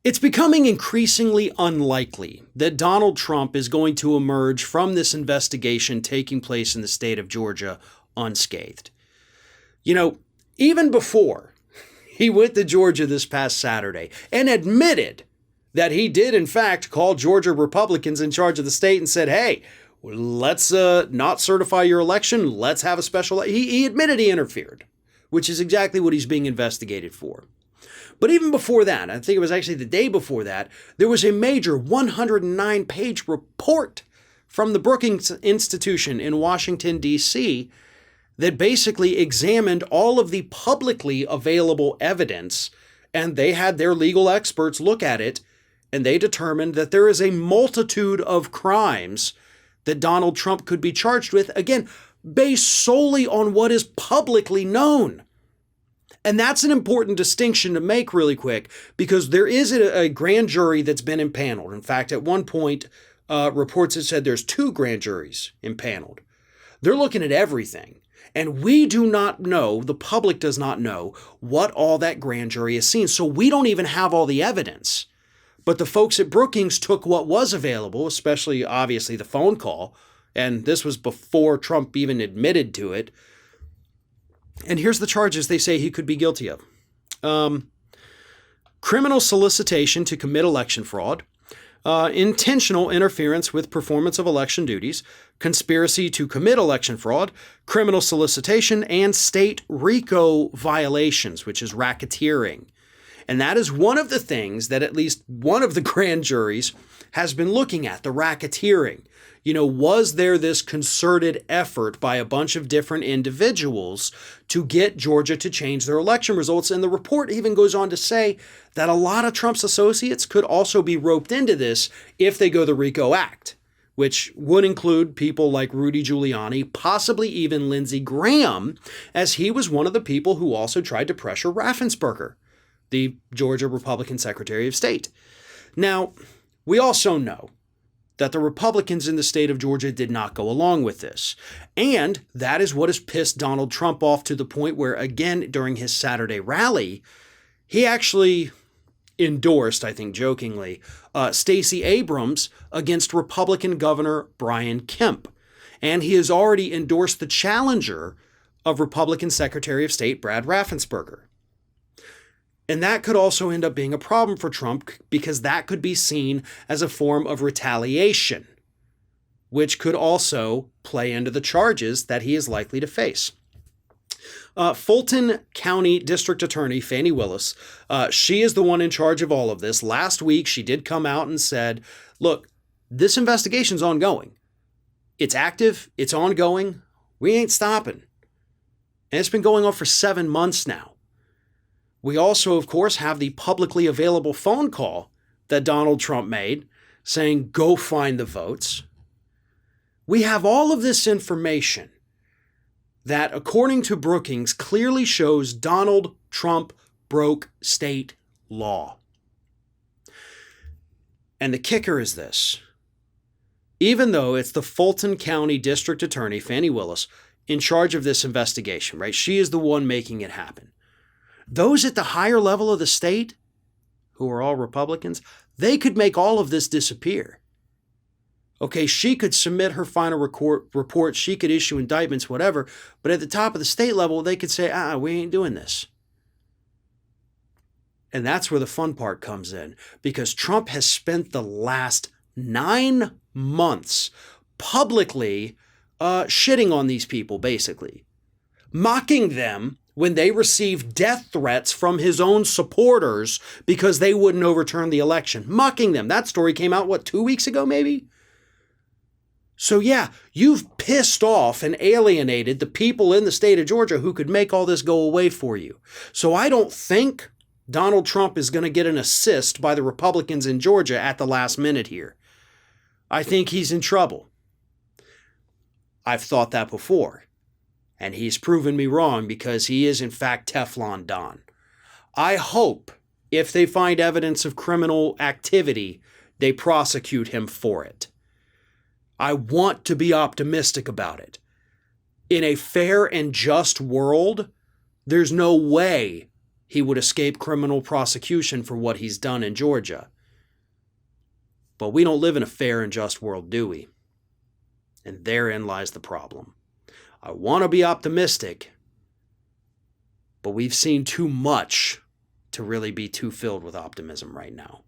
It's becoming increasingly unlikely that Donald Trump is going to emerge from this investigation taking place in the state of Georgia unscathed. Even before he went to Georgia this past Saturday and admitted that he did, in fact, call Georgia Republicans in charge of the state and said, hey, let's not certify your election. Let's have a special. He admitted he interfered, which is exactly what he's being investigated for. But even before that, I think it was actually the day before that, there was a major 109-page report from the Brookings Institution in Washington, D.C., that basically examined all of the publicly available evidence, and they had their legal experts look at it, and they determined that there is a multitude of crimes that Donald Trump could be charged with, again, based solely on what is publicly known. And that's an important distinction to make really quick, because there is a grand jury that's been impaneled. In fact, at one point, reports have said there's 2 grand juries impaneled. They're looking at everything. And we do not know, the public does not know, what all that grand jury has seen. So we don't even have all the evidence. But the folks at Brookings took what was available, especially, obviously, the phone call. And this was before Trump even admitted to it. And here's the charges they say he could be guilty of. Criminal solicitation to commit election fraud, intentional interference with performance of election duties, conspiracy to commit election fraud, criminal solicitation, and state RICO violations, which is racketeering. And that is one of the things that at least one of the grand juries has been looking at, the racketeering. Was there this concerted effort by a bunch of different individuals to get Georgia to change their election results? And the report even goes on to say that a lot of Trump's associates could also be roped into this if they go the RICO Act, which would include people like Rudy Giuliani, possibly even Lindsey Graham, as he was one of the people who also tried to pressure Raffensperger, the Georgia Republican Secretary of State. Now, we also know that the Republicans in the state of Georgia did not go along with this. And that is what has pissed Donald Trump off to the point where, again, during his Saturday rally, he actually endorsed, I think jokingly, Stacey Abrams against Republican Governor Brian Kemp. And he has already endorsed the challenger of Republican Secretary of State Brad Raffensperger. And that could also end up being a problem for Trump, because that could be seen as a form of retaliation, which could also play into the charges that he is likely to face. Fulton County District Attorney Fani Willis, she is the one in charge of all of this. Last week, she did come out and said, look, this investigation's ongoing. It's active. It's ongoing. We ain't stopping. And it's been going on for 7 months now. We also, of course, have the publicly available phone call that Donald Trump made saying, go find the votes. We have all of this information that, according to Brookings, clearly shows Donald Trump broke state law. And the kicker is this. Even though it's the Fulton County District Attorney, Fani Willis, in charge of this investigation, right? She is the one making it happen. Those at the higher level of the state, who are all Republicans, they could make all of this disappear. Okay, she could submit her final report, she could issue indictments, whatever, but at the top of the state level, they could say, we ain't doing this. And that's where the fun part comes in, because Trump has spent the last 9 months publicly shitting on these people, basically, mocking them when they received death threats from his own supporters because they wouldn't overturn the election. Mocking them. That story came out, 2 weeks ago, maybe? So yeah, you've pissed off and alienated the people in the state of Georgia who could make all this go away for you. So I don't think Donald Trump is going to get an assist by the Republicans in Georgia at the last minute here. I think he's in trouble. I've thought that before. And he's proven me wrong, because he is, in fact, Teflon Don. I hope, if they find evidence of criminal activity, they prosecute him for it. I want to be optimistic about it. In a fair and just world, there's no way he would escape criminal prosecution for what he's done in Georgia. But we don't live in a fair and just world, do we? And therein lies the problem. I want to be optimistic, but we've seen too much to really be too filled with optimism right now.